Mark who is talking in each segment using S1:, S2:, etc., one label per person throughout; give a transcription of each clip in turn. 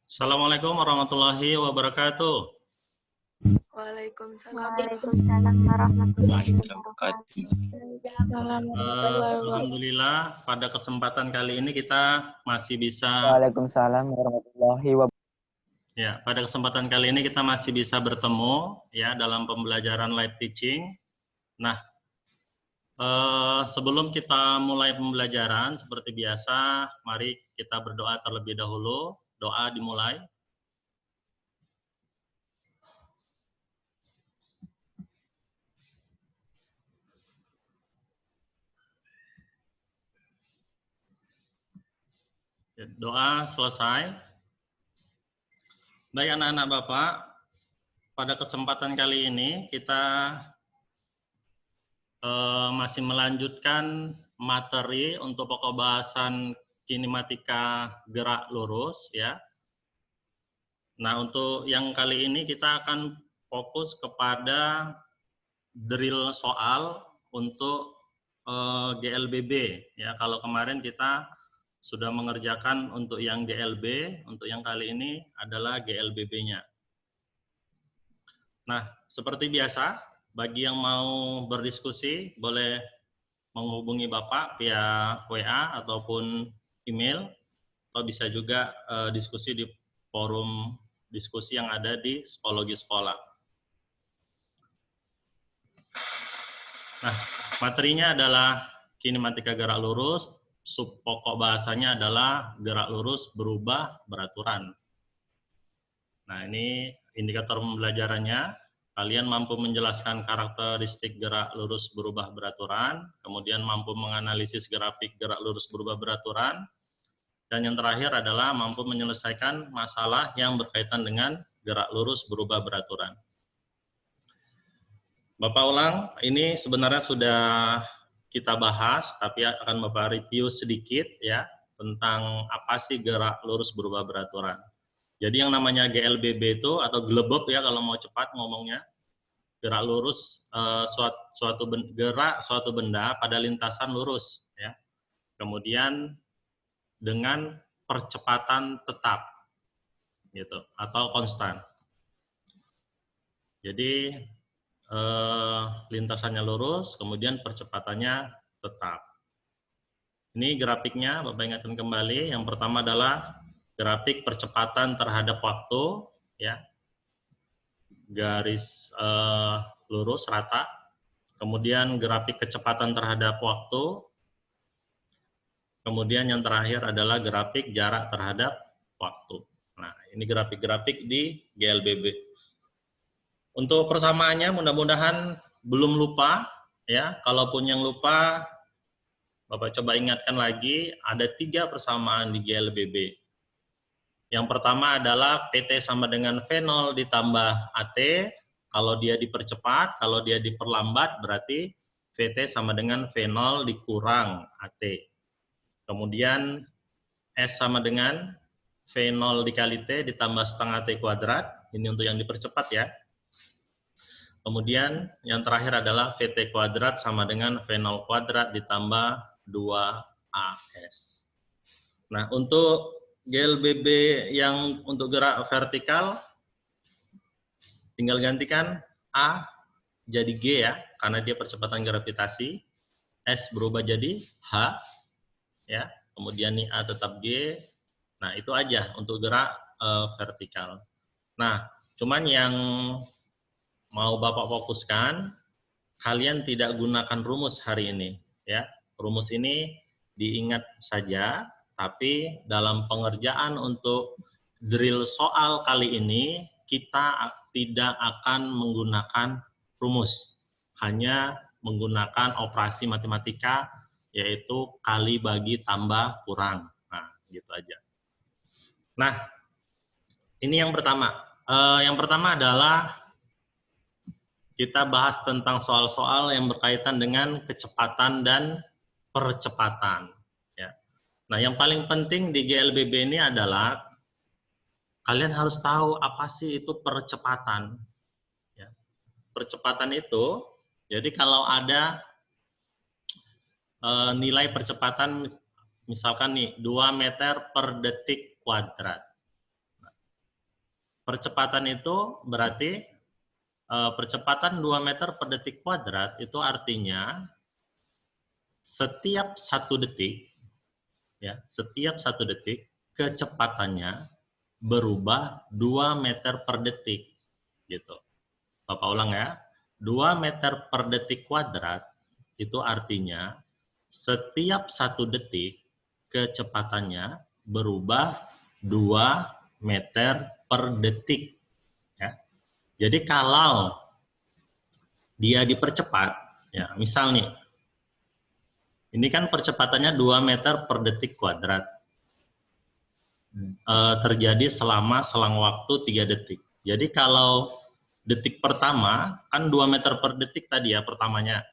S1: Assalamualaikum warahmatullahi wabarakatuh.
S2: Waalaikumsalam.
S3: Waalaikumsalam warahmatullahi wabarakatuh.
S1: Alhamdulillah, pada kesempatan kali ini kita masih bisa
S4: Waalaikumsalam warahmatullahi wabarakatuh.
S1: ya, pada kesempatan kali ini kita masih bisa bertemu ya dalam pembelajaran live teaching. Nah, sebelum kita mulai pembelajaran seperti biasa, mari kita berdoa terlebih dahulu. Doa dimulai. Doa selesai. Baik anak-anak Bapak, pada kesempatan kali ini kita masih melanjutkan materi untuk pokok bahasan kinematika gerak lurus ya. Nah, untuk yang kali ini kita akan fokus kepada drill soal untuk GLBB ya. Kalau kemarin kita sudah mengerjakan untuk yang GLB, untuk yang kali ini adalah GLBB-nya. Nah, seperti biasa, bagi yang mau berdiskusi, boleh menghubungi Bapak via WA ataupun email, atau bisa juga diskusi di forum diskusi yang ada di Psikologi Sekolah. Nah, materinya adalah kinematika gerak lurus, sub pokok bahasanya adalah gerak lurus berubah beraturan. Nah, ini indikator pembelajarannya. Kalian mampu menjelaskan karakteristik gerak lurus berubah beraturan, kemudian mampu menganalisis grafik gerak lurus berubah beraturan, dan yang terakhir adalah mampu menyelesaikan masalah yang berkaitan dengan gerak lurus berubah beraturan. Bapak ulang, ini sebenarnya sudah kita bahas, tapi akan Bapak review sedikit ya tentang apa sih gerak lurus berubah beraturan. Jadi yang namanya GLBB itu atau glebeb ya kalau mau cepat ngomongnya, gerak lurus gerak suatu benda pada lintasan lurus ya. Kemudian dengan percepatan tetap gitu atau konstan. Jadi lintasannya lurus, kemudian percepatannya tetap. Ini grafiknya, Bapak ingatkan kembali. Yang pertama adalah grafik percepatan terhadap waktu, ya, garis lurus rata. Kemudian grafik kecepatan terhadap waktu. Kemudian yang terakhir adalah grafik jarak terhadap waktu. Nah, ini grafik-grafik di GLBB. Untuk persamaannya mudah-mudahan belum lupa ya. Kalaupun yang lupa, Bapak coba ingatkan lagi, ada 3 persamaan di GLBB. Yang pertama adalah PT sama dengan V0 ditambah AT. Kalau dia dipercepat, kalau dia diperlambat berarti VT sama dengan V0 dikurang AT. Kemudian S sama dengan V0 dikali T ditambah setengah T kuadrat. Ini untuk yang dipercepat ya. Kemudian yang terakhir adalah VT kuadrat sama dengan V0 kuadrat ditambah 2AS. Nah, untuk GLBB yang untuk gerak vertikal, tinggal gantikan A jadi G ya, karena dia percepatan gravitasi. S berubah jadi H, ya. Kemudian nih A tetap G. Nah, itu aja untuk gerak vertikal. Nah, cuman yang mau Bapak fokuskan, kalian tidak gunakan rumus hari ini, ya. Rumus ini diingat saja, tapi dalam pengerjaan untuk drill soal kali ini, kita tidak akan menggunakan rumus, hanya menggunakan operasi matematika, yaitu kali bagi tambah kurang. Nah, gitu aja. Nah, ini yang pertama. Yang pertama adalah kita bahas tentang soal-soal yang berkaitan dengan kecepatan dan percepatan. Ya. Nah, yang paling penting di GLBB ini adalah kalian harus tahu apa sih itu percepatan. Ya. Percepatan itu, jadi kalau ada nilai percepatan, misalkan nih 2 meter per detik kuadrat. Nah, percepatan itu berarti percepatan 2 meter per detik kuadrat itu artinya setiap 1 detik, ya, setiap 1 detik kecepatannya berubah 2 meter per detik, gitu. Bapak ulang ya, 2 meter per detik kuadrat itu artinya setiap 1 detik kecepatannya berubah 2 meter per detik. Ya. Jadi kalau dia dipercepat, ya misal nih, ini kan percepatannya 2 meter per detik kuadrat. Terjadi selama selang waktu 3 detik. Jadi kalau detik pertama, kan 2 meter per detik tadi ya pertamanya.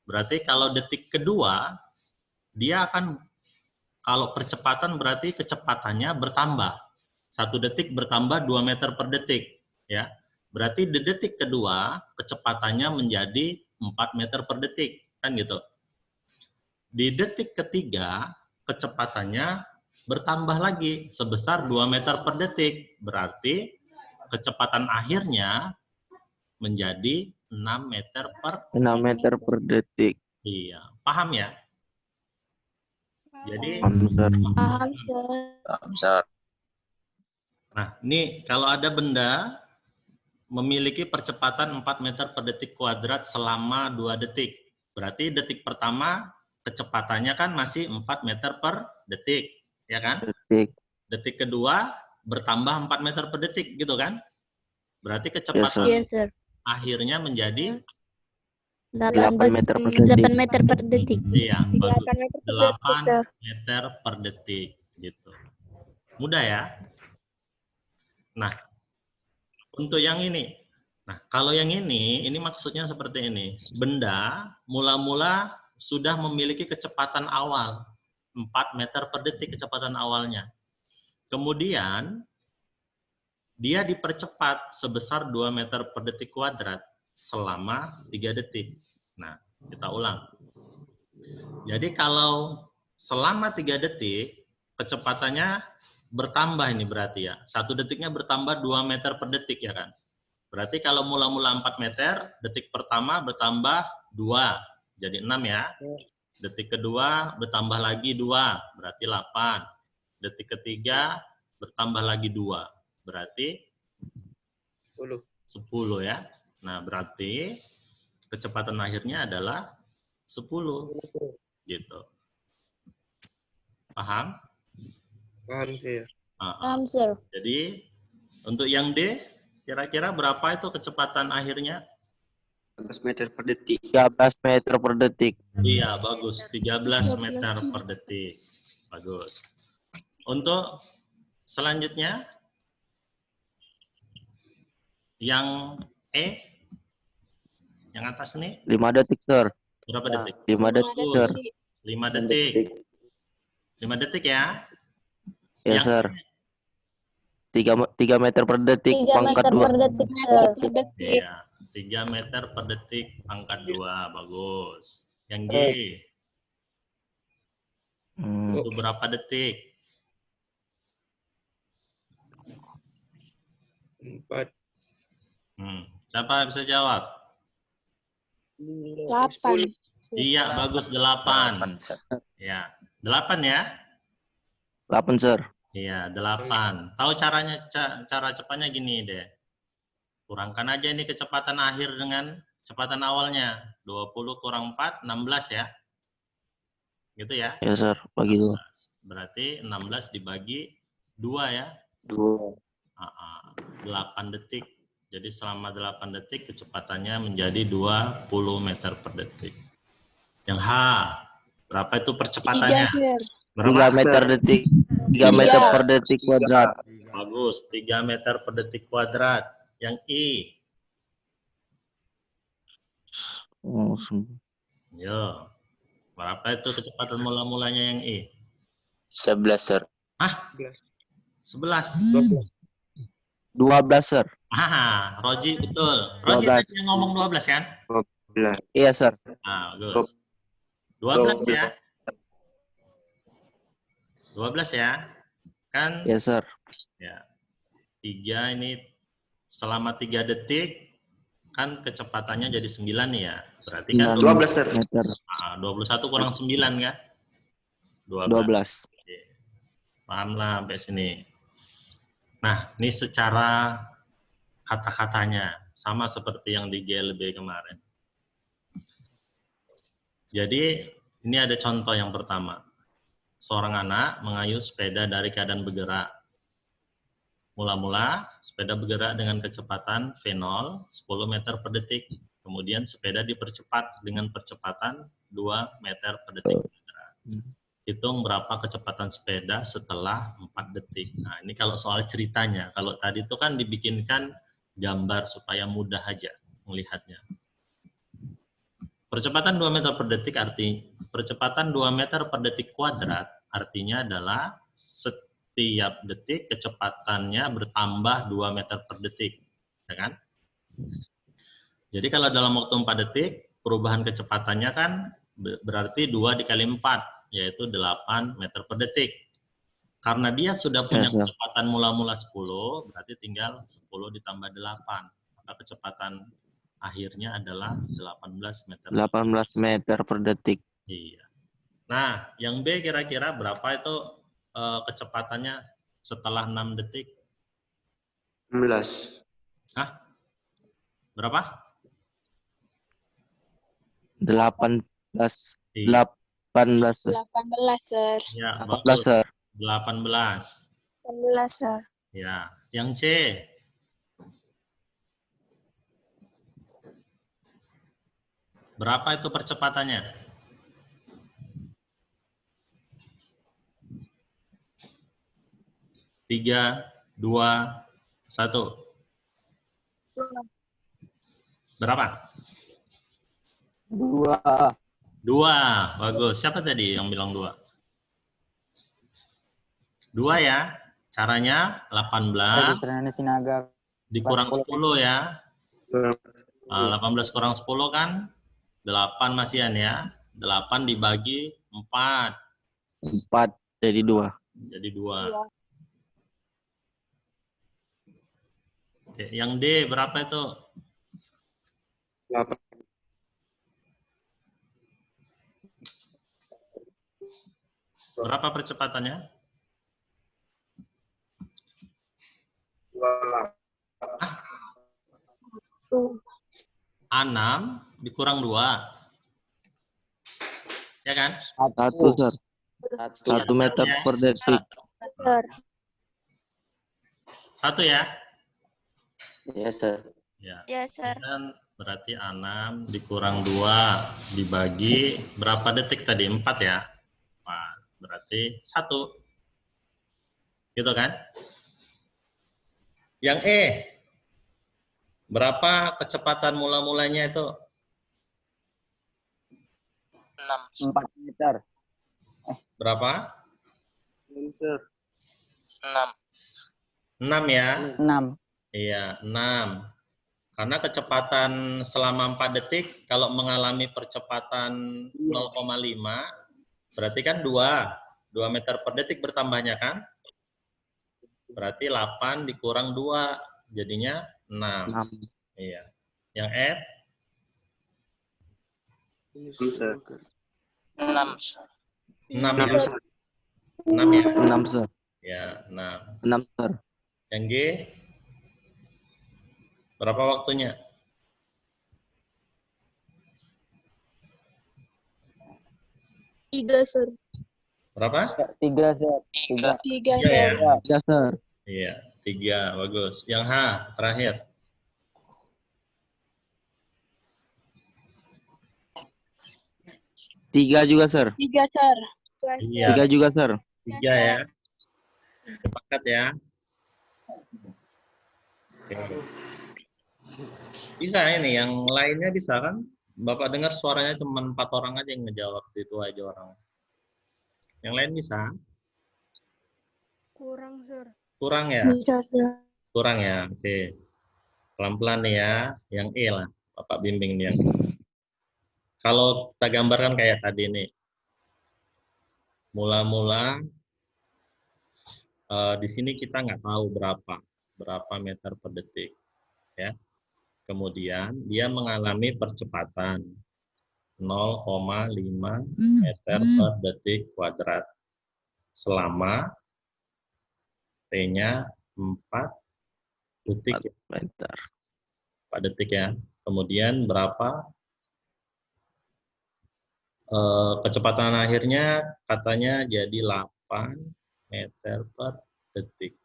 S1: Berarti kalau detik kedua, dia akan, kalau percepatan berarti kecepatannya bertambah. 1 detik bertambah 2 meter per detik. Ya. Berarti di detik kedua, kecepatannya menjadi 4 meter per detik. Kan gitu. Di detik ketiga, kecepatannya bertambah lagi sebesar 2 meter per detik. Berarti kecepatan akhirnya menjadi 6 meter per
S2: 6 meter per detik.
S1: Iya, paham ya? Jadi,
S3: Paham, Sir.
S1: nah ini kalau ada benda memiliki percepatan 4 meter per detik kuadrat selama 2 detik. Berarti detik pertama kecepatannya kan masih 4 meter per detik, ya kan? Detik kedua bertambah 4 meter per detik, gitu kan? Berarti kecepatan
S3: Yes, Sir.
S1: akhirnya menjadi
S2: 8 meter per detik.
S3: 8 meter per detik.
S1: iya, bagus.
S3: 8 meter per
S1: 8
S3: detik, Sir.
S1: meter per detik, gitu. Mudah ya? Nah, untuk yang ini. Nah, kalau yang ini maksudnya seperti ini. Benda mula-mula sudah memiliki kecepatan awal. 4 meter per detik kecepatan awalnya. Kemudian, dia dipercepat sebesar 2 meter per detik kuadrat selama 3 detik. Nah, kita ulang. Jadi kalau selama 3 detik, kecepatannya bertambah ini berarti ya. 1 detiknya bertambah 2 meter per detik ya kan. Berarti kalau mula-mula 4 meter, detik pertama bertambah 2, jadi 6 ya. Detik kedua bertambah lagi 2, berarti 8. Detik ketiga bertambah lagi 2, berarti 10 ya. Nah, berarti kecepatan akhirnya adalah 10. Gitu. Paham?
S5: Paham, Sir.
S3: Paham, Sir.
S1: Jadi, untuk yang D, kira-kira berapa itu kecepatan akhirnya?
S6: 13 meter per detik.
S2: 13 meter per detik.
S1: Iya, bagus. 13 meter per detik. Bagus. Untuk selanjutnya, yang E, yang atas nih,
S2: 5 detik, Sir.
S1: berapa detik?
S2: 5 detik, Sir.
S1: 5 detik. 5 detik ya?
S2: Ya,
S1: Yang
S2: Sir. 3 meter per detik,
S3: 3
S2: pangkat
S3: meter
S2: 2.
S3: per detik, Sir.
S1: Iya, 3 meter per detik, pangkat 2. Bagus. Yang G, itu berapa detik?
S5: 4.
S1: Siapa bisa jawab?
S3: 8.
S1: Iya, bagus 8. Ya, 8 ya?
S2: 8, Sir.
S1: Iya, 8. Tahu caranya, cara cepatnya gini deh. Kurangkan aja ini kecepatan akhir dengan kecepatan awalnya. 20 kurang 4, 16 ya. Gitu ya?
S2: Ya, Sir. Bagi 2.
S1: Berarti 16 dibagi 2 ya.
S2: 2.
S1: 8 detik. Jadi selama 8 detik kecepatannya menjadi 20 meter per detik. Yang H, berapa itu percepatannya?
S2: 3 meter detik. 3 meter per detik kuadrat.
S1: Bagus, 3 meter per detik kuadrat. Yang I, yo, berapa itu kecepatan mula-mulanya yang I?
S6: 11, Sir.
S1: Hah? 11.
S2: 12, Sir.
S1: Roji betul. Roji
S2: 12.
S1: tadi yang ngomong 12 kan?
S6: 12.
S2: Iya, Sir.
S1: Nah, bagus. 12 ya. 12 ya. Kan?
S2: Ya, Sir.
S1: Ya. 3 ini selama 3 detik, kan kecepatannya jadi 9 nih ya. Berarti kan
S6: 12 sir.
S2: meter
S1: 21 kurang 9 kan?
S2: 12.
S1: Oke. Paham lah sampai sini. Nah, ini secara kata-katanya sama seperti yang di GLB kemarin. Jadi, ini ada contoh yang pertama. Seorang anak mengayuh sepeda dari keadaan bergerak. Mula-mula, sepeda bergerak dengan kecepatan V0, 10 meter per detik. Kemudian sepeda dipercepat dengan percepatan 2 meter per detik. Hitung berapa kecepatan sepeda setelah 4 detik. Nah, ini kalau soal ceritanya. Kalau tadi itu kan dibikinkan gambar supaya mudah aja melihatnya. Percepatan 2 meter per detik percepatan 2 meter per detik kuadrat artinya adalah setiap detik kecepatannya bertambah 2 meter per detik. Ya kan? Jadi kalau dalam waktu 4 detik, perubahan kecepatannya kan berarti 2 dikali 4, yaitu 8 meter per detik. Karena dia sudah punya kecepatan mula-mula 10, berarti tinggal 10 ditambah 8. Maka kecepatan akhirnya adalah 18 meter.
S2: 18 meter per detik.
S1: Iya. Nah, yang B kira-kira berapa itu kecepatannya setelah 6 detik?
S6: 16.
S1: Hah? Berapa?
S2: 18.
S1: Iya.
S2: 18.
S3: 18, sir.
S1: Ya,
S2: 18,
S1: bagus.
S2: sir.
S1: 18.
S3: 18, sir.
S1: Ya, yang C. Berapa itu percepatannya? Tiga, 2, 1. Berapa?
S4: 2.
S1: 2. Bagus. Siapa tadi yang bilang 2? 2 ya. Caranya 18
S4: Sinaga.
S1: dikurang 10 ya. 18 kurang 10 kan 8 masihan ya. 8 dibagi 4.
S2: 4 jadi 2.
S1: Jadi 2. Oke, yang D berapa itu?
S6: 8.
S1: Berapa percepatannya? 6 dikurang 2. Ya kan?
S2: 1, sir. 1 meter per detik.
S3: Sir.
S1: 1 ya?
S6: Ya, sir.
S1: Ya.
S3: Ya, sir.
S1: Dan berarti 6 dikurang 2 dibagi berapa detik tadi? 4 ya? 4. Berarti 1. Gitu kan? Yang E. Berapa kecepatan mula-mulanya itu?
S4: 4 meter.
S1: Berapa? 6 ya?
S4: 6.
S1: Iya, 6. Karena kecepatan selama 4 detik, kalau mengalami percepatan 0,5, berarti kan 2 meter per detik bertambahnya kan? Berarti 8 dikurang 2, jadinya 6.
S2: 6.
S1: Iya. Yang F?
S6: 6.
S1: 6 ya? 6 ya?
S2: 6, sir.
S1: Ya, 6.
S2: 6, sir.
S1: Yang G? Berapa waktunya?
S3: Tiga, sir.
S1: Berapa?
S4: 3, sir. 3.
S3: 3,
S1: 3 ya?
S2: 3, sir.
S1: Iya, 3. Bagus. Yang H, terakhir.
S2: 3 juga, sir.
S3: 3, sir.
S1: Iya,
S2: 3 juga, sir.
S1: 3 ya. Sepakat ya? Oke. Bisa ini, yang lainnya bisa kan? Bapak dengar suaranya cuma 4 orang aja yang ngejawab, itu aja orang. Yang lain bisa?
S3: Kurang, sir.
S1: Kurang ya?
S3: Bisa, sir.
S1: Kurang ya? Oke. Pelan-pelan nih ya. Yang E lah. Bapak bimbing nih yang E. Kalau kita gambarkan kayak tadi nih. Mula-mula di sini kita nggak tahu berapa berapa meter per detik. Ya. Kemudian dia mengalami percepatan 0,5 meter per detik kuadrat selama T-nya 4 detik.
S2: 4 meter.
S1: 4 detik ya. Kemudian berapa kecepatan akhirnya katanya jadi 8 meter per detik.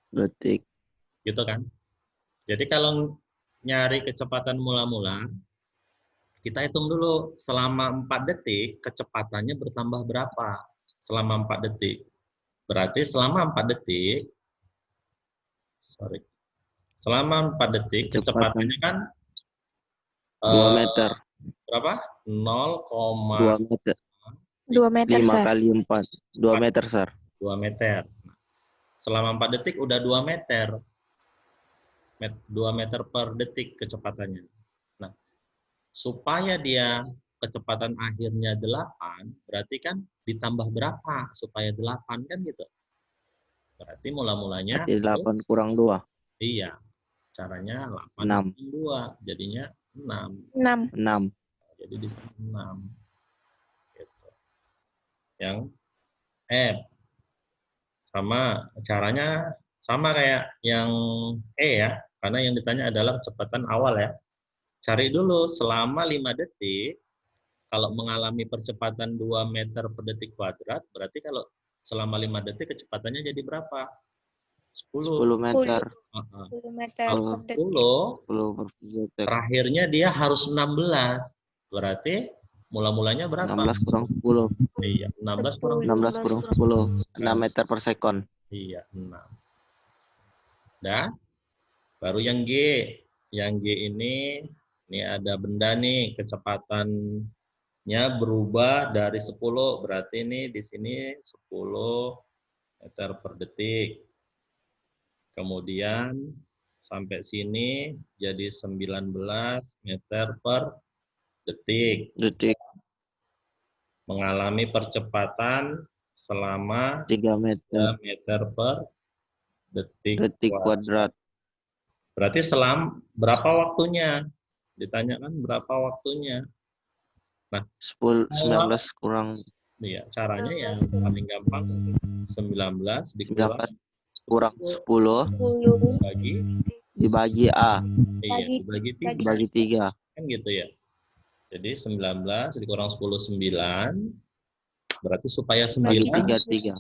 S2: Detik.
S1: Gitu kan? Jadi kalau nyari kecepatan mula-mula, kita hitung dulu selama 4 detik kecepatannya bertambah berapa? Selama 4 detik. Berarti selama 4 detik, selama 4 detik kecepatannya kan
S2: 2 meter.
S1: berapa?
S2: 2 meter.
S3: 2 meter,
S2: 5
S3: Sir.
S2: kali 4. 2 meter, Sir.
S1: 2 meter. Selama 4 detik udah 2 meter. 2 meter per detik kecepatannya. Nah, supaya dia kecepatan akhirnya 8, berarti kan ditambah berapa supaya 8 kan gitu. Berarti mula-mulanya
S2: Jadi 8 kurang 2.
S1: iya. Caranya 8
S2: 6.
S1: kurang 2, jadinya 6.
S3: 6.
S2: 6.
S1: Jadi di 6. Gitu. Yang F. Sama caranya sama kayak yang E ya, karena yang ditanya adalah kecepatan awal ya. Cari dulu selama 5 detik, kalau mengalami percepatan 2 meter per detik kuadrat, berarti kalau selama 5 detik kecepatannya jadi berapa? 10.
S2: 10 meter.
S3: 10 meter
S2: Kalau
S3: per detik.
S1: 10,
S2: 10 per detik.
S1: terakhirnya dia harus 16. Berarti mula-mulanya berapa?
S2: 16 kurang 10.
S1: Iya, 16 kurang
S2: 16 kurang 10. 6 meter per sekon.
S1: Iya, 6. Dah. Baru yang G. Yang G ini ada benda nih, kecepatannya berubah dari 10. Berarti ini di sini 10 meter per detik. Kemudian sampai sini jadi 19 meter per detik.
S2: Detik.
S1: Mengalami percepatan selama
S2: 3 meter.
S1: 3 meter per detik.
S2: Detik kuadrat.
S1: Berarti selam berapa waktunya? Ditanyakan berapa waktunya. Nah,
S2: 19 kurang
S1: iya, caranya yang paling gampang 19 dikurang
S2: 19 kurang 10
S1: bagi
S2: dibagi A.
S1: iya, dibagi 3.
S2: Dibagi 3.
S1: Kan gitu ya. Jadi 19 dikurang 10 9. Berarti supaya 9
S2: Bagi 3.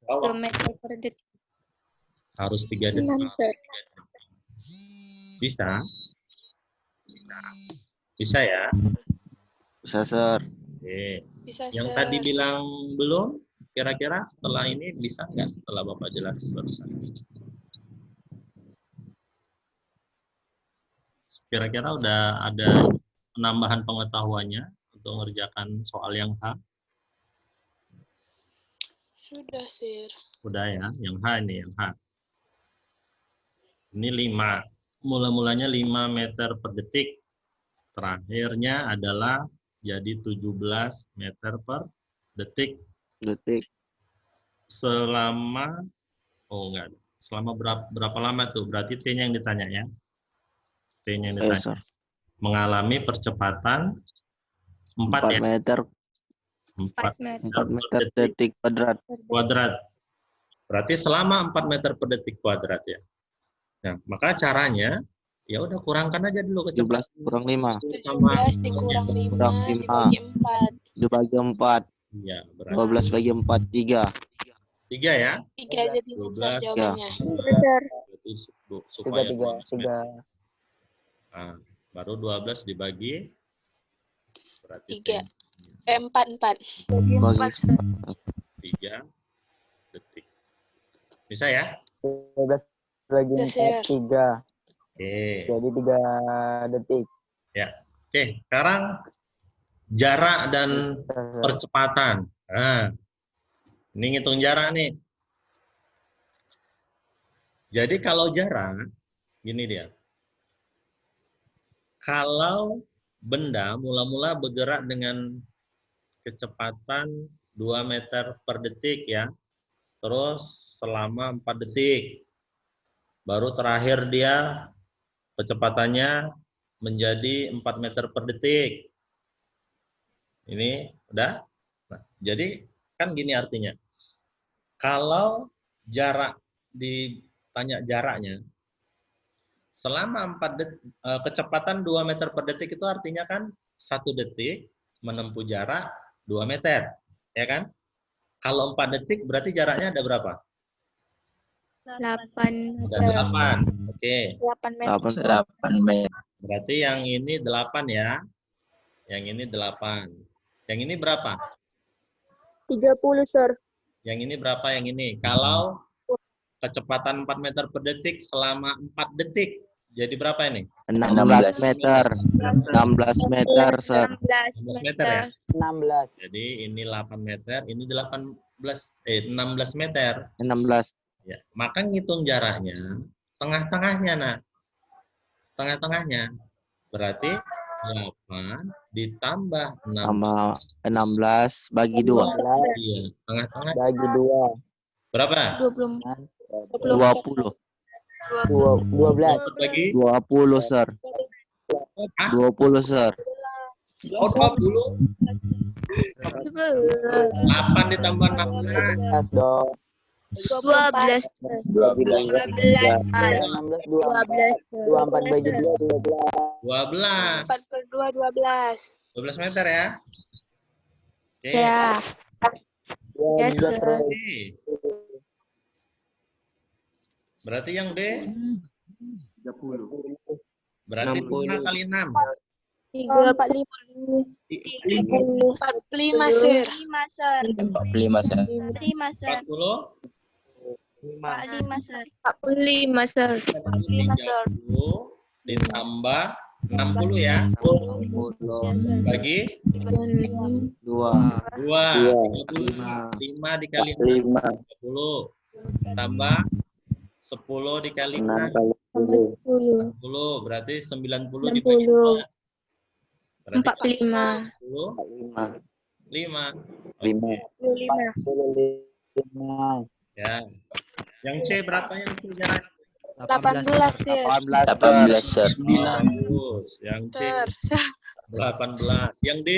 S3: Dua meter per detik.
S1: harus 3 detik.
S3: 6, Sir.
S1: Bisa? Bisa ya?
S2: Bisa, Sir.
S1: Oke.
S3: Bisa,
S1: Yang
S3: Sir.
S1: tadi bilang belum, kira-kira setelah ini bisa nggak? Setelah Bapak jelasin barusan. Kira-kira udah ada penambahan pengetahuannya untuk mengerjakan soal yang H?
S3: Sudah, Sir.
S1: Udah ya, yang H ini, yang H. Ini 5. Mula-mulanya 5 meter per detik. Terakhirnya adalah jadi 17 meter per detik.
S2: Detik.
S1: Selama, selama berapa lama tuh? Berarti T-nya yang ditanya ya. T-nya yang ditanya.
S2: Sir.
S1: Mengalami percepatan 4 ya.
S2: meter.
S1: 4
S2: 4 meter detik
S1: kuadrat. Berarti selama 4 meter per detik kuadrat ya. Nah, maka caranya ya udah kurangkan aja dulu
S2: 17 kurang 5.
S3: 17 dikurang 5
S2: Kurang 5.
S3: dibagi 4.
S2: Dibagi 4.
S1: Iya, berarti
S2: 12 bagi 4 3.
S1: 3 ya.
S3: 3 jadi
S1: 12
S3: besar jawabannya.
S1: Berarti supaya
S4: 3.
S1: Nah, baru 12 dibagi berarti
S3: 3. 4.
S2: Bagi
S1: 3 detik. Bisa ya?
S4: 12 bagi
S3: Bisa,
S4: 4
S3: Sir.
S4: 3.
S1: Oke.
S4: Jadi 3 detik.
S1: Ya. Oke, sekarang jarak dan percepatan. Nah, ini ngitung jarak nih. Jadi kalau jarak, gini dia. Kalau benda mula-mula bergerak dengan kecepatan 2 meter per detik ya, terus selama 4 detik. Baru terakhir dia kecepatannya menjadi 4 meter per detik. Ini udah. Nah, jadi kan gini artinya. Kalau jarak ditanya jaraknya, selama 4 detik, kecepatan 2 meter per detik itu artinya kan 1 detik menempuh jarak 2 meter. Ya kan? Kalau 4 detik berarti jaraknya ada berapa?
S7: 8
S1: Ada 8. Oke.
S7: 8 meter.
S2: 8 meter.
S1: Berarti yang ini 8 ya. Yang ini 8. Yang ini berapa?
S7: 30, Sir.
S1: Yang ini berapa yang ini? Kalau kecepatan 4 meter per detik selama 4 detik. Jadi berapa ini?
S2: 16 meter. 16 meter, Sir.
S1: 16 meter ya?
S4: 16.
S1: Jadi ini 8 meter, ini 16 meter.
S2: 16.
S1: Ya, maka ngitung jaraknya tengah-tengahnya, nah. Tengah-tengahnya. Berarti 8 ditambah 6.
S2: Sama 16 bagi 2.
S1: Iya, tengah-tengah
S4: Bagi 2.
S1: berapa?
S2: 20.
S4: 12.
S1: Bagi
S2: 20, Sir. 20, Sir.
S1: oh, 20. 8 ditambah 16.
S4: 12 dong.
S7: 12.
S4: 12.
S7: 12.
S4: 16, 24. 24 bagi 2, 12.
S1: 12.
S3: 4 per 2, 12.
S1: 12 meter ya. Oke.
S7: Ya.
S4: Ya,
S7: Yes,
S4: udah
S7: Sir.
S4: terus.
S1: D. Berarti yang D
S8: 30.
S1: berarti 5 kali 6.
S7: 45.
S3: 45, Sir.
S7: 5, Sir.
S2: 45, Sir.
S7: 5, Sir.
S1: 40
S7: 45, Sir. 45, Sir.
S1: 30 ditambah 60 ya. Bagi
S2: 2.
S1: 2. 30. 5 dikali 6. 30. Tambah 10 dikali 6. 10. Berarti 90 dibagi 2. Berarti
S7: 45.
S1: 10. 5.
S2: 5.
S4: 5.
S1: Ya. Yang C berapa yang C jarak?
S3: 18, Sir.
S2: 18, Sir.
S1: Bagus. Yang C
S3: Sir.
S1: 18. Yang D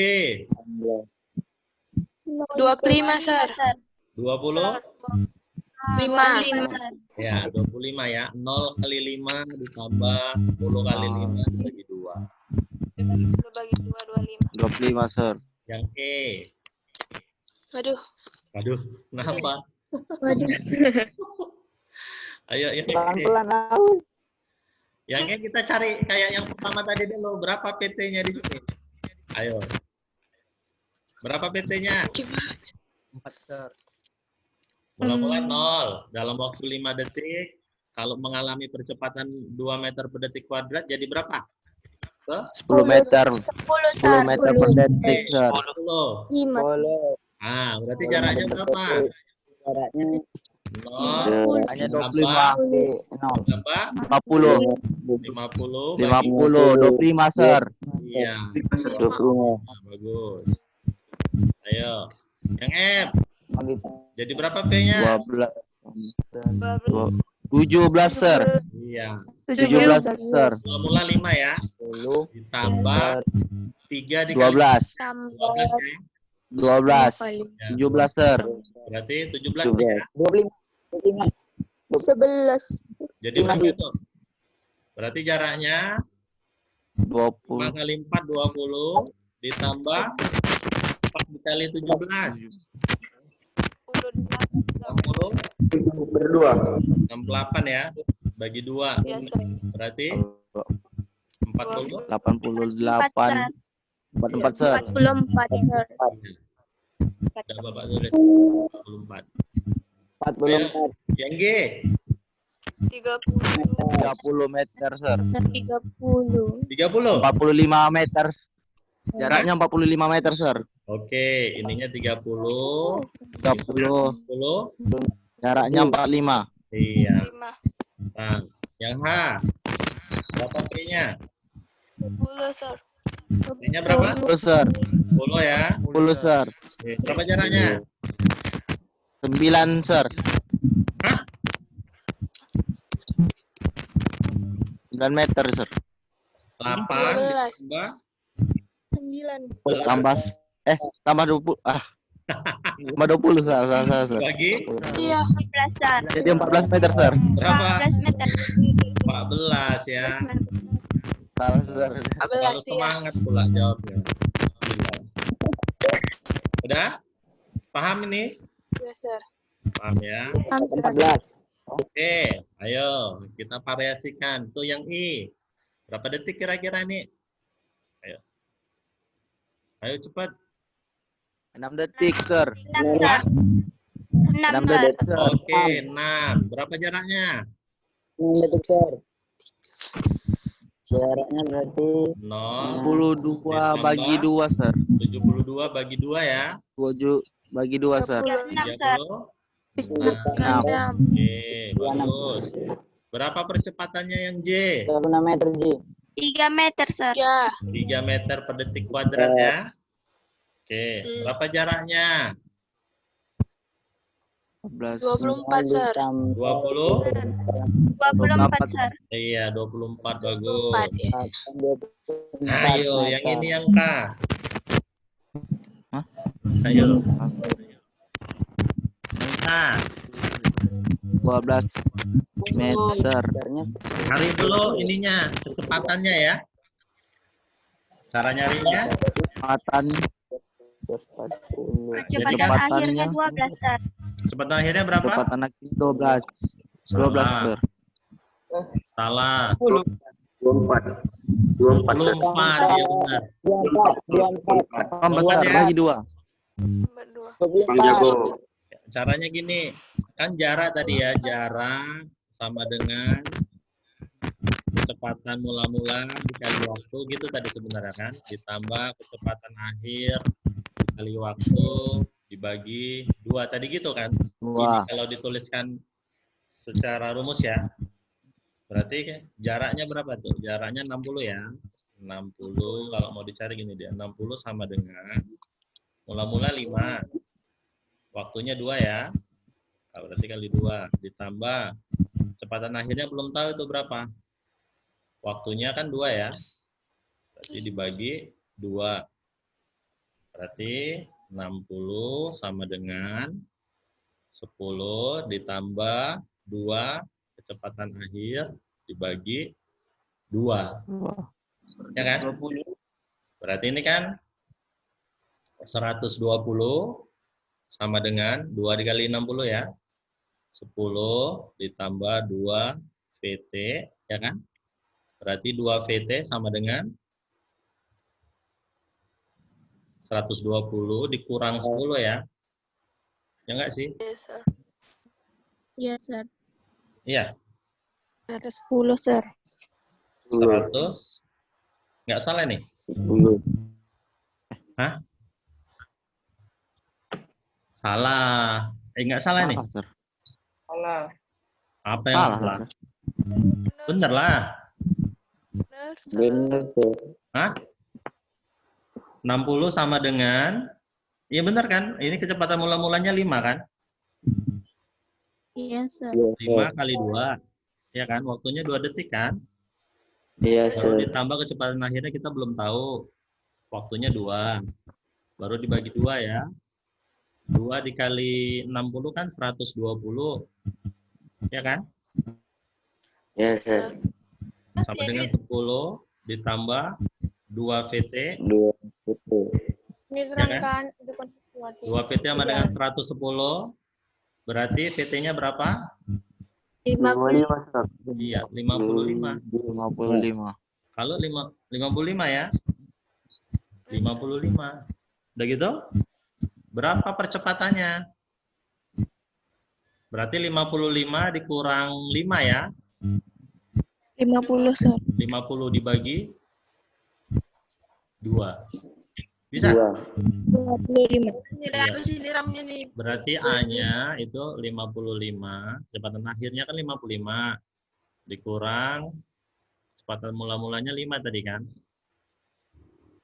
S3: 25, Sir.
S1: 20.
S3: 5.
S1: Ya, 25 ya. 0 kali 5 ditambah 10 kali 5 dibagi 2.
S2: 25, Sir.
S1: Yang E.
S3: Waduh.
S1: Waduh, kenapa? Ayo, yang E.
S4: Pelan-pelan.
S1: Yang E kita cari kayak yang pertama tadi dulu. Berapa PT-nya di sini? Ayo. Berapa PT-nya?
S3: Gimana?
S4: 4, Sir.
S1: Mula-mula 0. Dalam waktu 5 detik, kalau mengalami percepatan 2 meter per detik kuadrat, jadi berapa?
S2: 10 meter. 10
S7: 10,
S2: meter per detik, Sir.
S1: 10.
S7: 5.
S4: Boleh.
S1: Ah, berarti jaraknya berapa?
S4: Jaraknya
S1: 0.
S2: Hanya
S1: Tambah
S4: 0.
S1: berapa?
S2: 50.
S1: 50.
S2: 50. 25, Sir.
S1: Iya.
S4: 20.
S1: Nah, bagus. Ayo. Yang F.
S4: Gitu.
S1: Jadi berapa P-nya?
S2: 12. 17, Sir.
S1: Iya.
S2: 17, Sir.
S1: Mula 5 ya.
S4: 10.
S1: Ditambah 3 dikali
S2: 12.
S1: 12 ya.
S2: 12. 17, Sir.
S1: Berarti 17 ya.
S4: 25.
S7: 11.
S1: Jadi berapa itu? Berarti jaraknya 5
S2: 20.
S1: kali 4, 20. Ditambah 4 dikali 17. 60.
S8: Berdua.
S1: 68 ya. Bagi 2. Berarti 40.
S2: 88. 44, Sir.
S7: 44, Sir.
S1: Sudah Bapak tulis. 44.
S4: 44.
S1: Yang G.
S2: 30 meter, Sir.
S7: 30.
S1: 30.
S2: 45 meter. Jaraknya 45 meter, Sir.
S1: Oke, ininya 30.
S2: 30.
S1: 10.
S2: Jaraknya 45.
S1: Iya. Nah, yang H. Berapa P-nya?
S7: 10, Sir.
S1: P-nya berapa?
S2: 10, Sir.
S1: 10 ya.
S2: 10, Sir.
S1: Oke, berapa jaraknya?
S2: 9, Sir.
S1: Hah?
S2: 9 meter, Sir.
S1: 8
S3: 12.
S1: ditambah
S7: 9.
S2: Tambah 20. Tambah 20, salah, Sir.
S1: bagi
S3: Iya.
S7: 14, Sir.
S2: Jadi 14 meter, Sir.
S1: berapa?
S7: 14 meter.
S1: 14 ya.
S2: Salah, Sir.
S3: 14
S1: Terlalu
S3: iya.
S1: semangat pula jawabnya. Udah? Paham ini?
S3: Iya, Sir.
S1: Paham ya?
S4: 14.
S1: Oke, ayo kita variasikan. Tuh yang I. Berapa detik kira-kira nih? Ayo. Ayo cepat.
S2: 6 detik, Sir.
S7: 6, Sir. 6,
S2: 6
S7: Sir.
S2: detik, Sir.
S1: Oke, 6. Berapa jaraknya?
S4: 6 detik, Sir. Jaraknya berarti
S1: 0.
S2: 72 bagi 2, Sir.
S1: 72 bagi 2 ya.
S2: 7 bagi 2, Sir.
S7: 6, Sir.
S1: 30.
S3: 6.
S1: Oke, bagus. Berapa percepatannya yang J?
S4: 26 meter, Ji.
S7: 3 meter, Sir.
S1: 3 meter per detik kuadrat ya. Oke, berapa jaraknya?
S2: 14.
S3: 24, Sir.
S1: 20?
S7: 24, Sir.
S1: Iya, 24 bagus.
S3: 4 ya.
S1: Ayo, yang ini yang K.
S2: Hah?
S1: Ayo. K.
S2: 12 meter.
S1: Cari dulu ininya, kecepatannya ya. Cara nyarinya?
S2: Kecepatan
S7: Kecepatan akhirnya 12, Sir.
S1: Kecepatan akhirnya berapa?
S2: kecepatan akhir 12. 12, Sir.
S1: Salah.
S8: 24. 24, Sir.
S1: 24, ya benar.
S4: 24.
S2: Besar bagi 2.
S8: Bang Jago.
S1: Caranya gini, kan jarak tadi ya, jarak sama dengan kecepatan mula-mula dikali waktu gitu tadi sebenarnya kan, ditambah kecepatan akhir dikali waktu dibagi 2 tadi gitu kan. Ini kalau dituliskan secara rumus ya, berarti jaraknya berapa tuh? Jaraknya 60 ya. 60 kalau mau dicari gini dia, 60 sama dengan mula-mula 5. Waktunya 2 ya. Nah, berarti kali 2 ditambah kecepatan akhirnya belum tahu itu berapa. Waktunya kan 2 ya. Berarti dibagi 2. Berarti 60 sama dengan 10 ditambah 2 kecepatan akhir dibagi 2. Ya kan? Berarti ini kan 120 sama dengan 2 dikali 60 ya. 10 ditambah 2 VT, ya kan? Berarti 2 VT sama dengan 120 dikurang 10 ya. Ya enggak sih?
S7: Iya, Sir.
S1: Iya.
S7: 110, Sir.
S1: 100. Enggak salah nih? Hah? Salah. Enggak salah nih?
S5: Salah.
S1: Apa yang salah? Bener lah.
S4: Bener, Sir.
S1: Hah? 60 sama dengan, iya benar kan? Ini kecepatan mula-mulanya 5 kan?
S7: Iya, Sir.
S1: 5 kali 2. Ya kan? Waktunya 2 detik kan?
S6: Iya,
S1: Kalau
S6: Sir.
S1: ditambah kecepatan akhirnya kita belum tahu. Waktunya 2. Baru dibagi 2 ya. 2 dikali 60 kan 120. Ya kan?
S6: Iya, Sir.
S1: Sama dengan 10 ditambah 2 VT.
S6: 2 itu.
S1: Ya kan? 2 VT sama dengan 110. Berarti VT-nya berapa?
S6: 55, Sir.
S1: Iya, 55.
S2: 55.
S1: Kalau 55 ya. 55. Udah gitu? Berapa percepatannya? Berarti 55 dikurang 5 ya.
S7: 50, Sir.
S1: 50 dibagi 2. Bisa?
S7: 25.
S1: Iya. Berarti A-nya itu 55. Kecepatan akhirnya kan 55. Dikurang kecepatan mula-mulanya 5 tadi kan.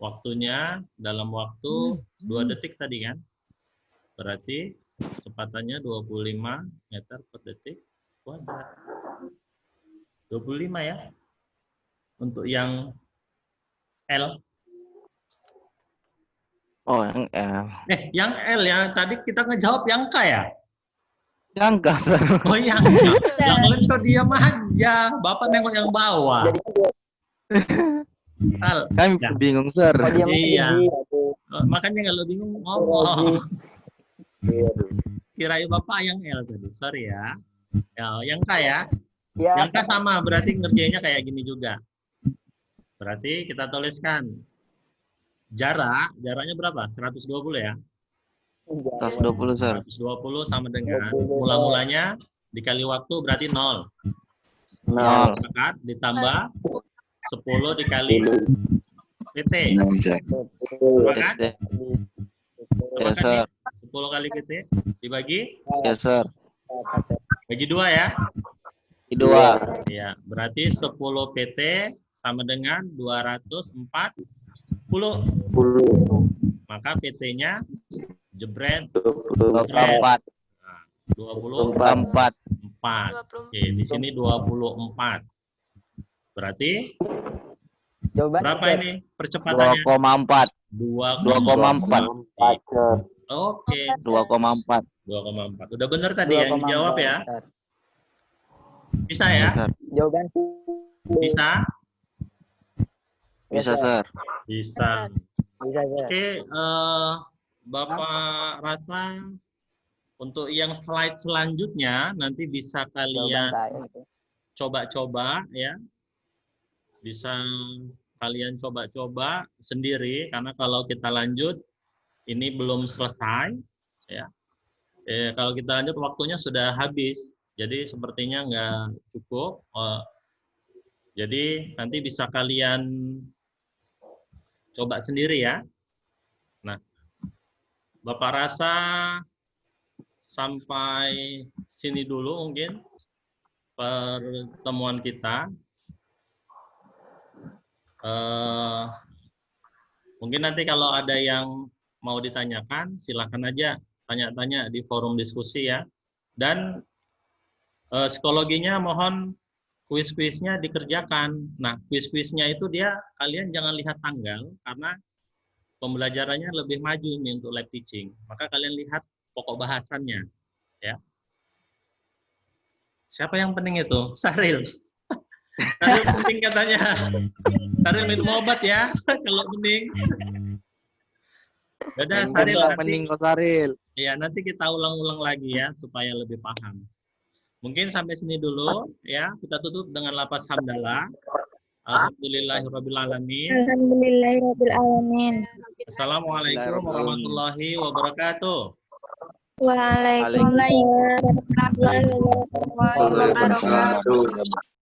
S1: Waktunya dalam waktu 2 detik tadi kan. Berarti kecepatannya 25 meter per detik kuadrat. 25 ya. Untuk yang L.
S2: Oh, yang L.
S1: Yang L ya. Tadi kita ngejawab yang K ya?
S2: Yang K, Sir.
S1: Oh, yang K. Yang lain kok diam aja. Bapak nengok yang bawah. Al.
S2: Kami
S1: Ya.
S2: bingung, Sir.
S1: Iya. Makanya kalau bingung ngomong. Kirain Bapak yang L tadi. Sorry ya. Yang K ya. Yang K sama, berarti ngerjainnya kayak gini juga. Berarti kita tuliskan jaraknya berapa? 120 ya?
S2: 120, Sir.
S1: 120 sama dengan mula-mulanya dikali waktu berarti 0.
S2: 0.
S1: Sepakat, ditambah 10 dikali PT. Sepakat?
S2: Ya, Sir.
S1: 10 kali PT dibagi?
S2: Ya, Sir.
S1: Bagi 2 ya?
S2: Di 2.
S1: Ya, berarti 10 PT sama dengan 240. Maka PT-nya jebret
S2: 24.
S1: 24. Oke, di sini 24. Berarti berapa ini percepatannya?
S2: 2,4.
S1: 2,4. Oke,
S2: 2,4.
S1: 2,4. Udah benar tadi yang dijawab ya? Bisa ya?
S2: Sir.
S4: Jawaban
S1: Bisa?
S2: Bisa, Sir.
S1: Bisa.
S4: bisa, Sir.
S1: Oke, Bapak rasa untuk yang slide selanjutnya nanti bisa
S4: Jawaban
S1: kalian
S4: saya itu.
S1: coba-coba ya. Bisa kalian coba-coba sendiri karena kalau kita lanjut ini belum selesai ya. Kalau kita lanjut waktunya sudah habis. Jadi sepertinya nggak cukup. Jadi nanti bisa kalian coba sendiri ya. Nah, Bapak rasa sampai sini dulu mungkin pertemuan kita. Mungkin nanti kalau ada yang mau ditanyakan, silakan aja tanya-tanya di forum diskusi ya. Dan psikologinya mohon kuis-kuisnya dikerjakan. Nah, kuis-kuisnya itu kalian jangan lihat tanggal karena pembelajarannya lebih maju nih untuk live teaching. Maka kalian lihat pokok bahasannya, ya. Siapa yang penting itu? Saril. Saril penting katanya. Saril minum obat ya, kalau penting. Udah, Saril nanti.
S2: Penting kok, Saril.
S1: Ya, nanti kita ulang-ulang lagi ya supaya lebih paham. Mungkin sampai sini dulu ya. Kita tutup dengan lafaz hamdalah. Alhamdulillahirrabbilalamin.
S7: Alhamdulillahirrahmanirrahim.
S1: Assalamualaikum warahmatullahi wabarakatuh.
S7: Waalaikumsalam warahmatullahi wabarakatuh.
S8: Waalaikumsalam.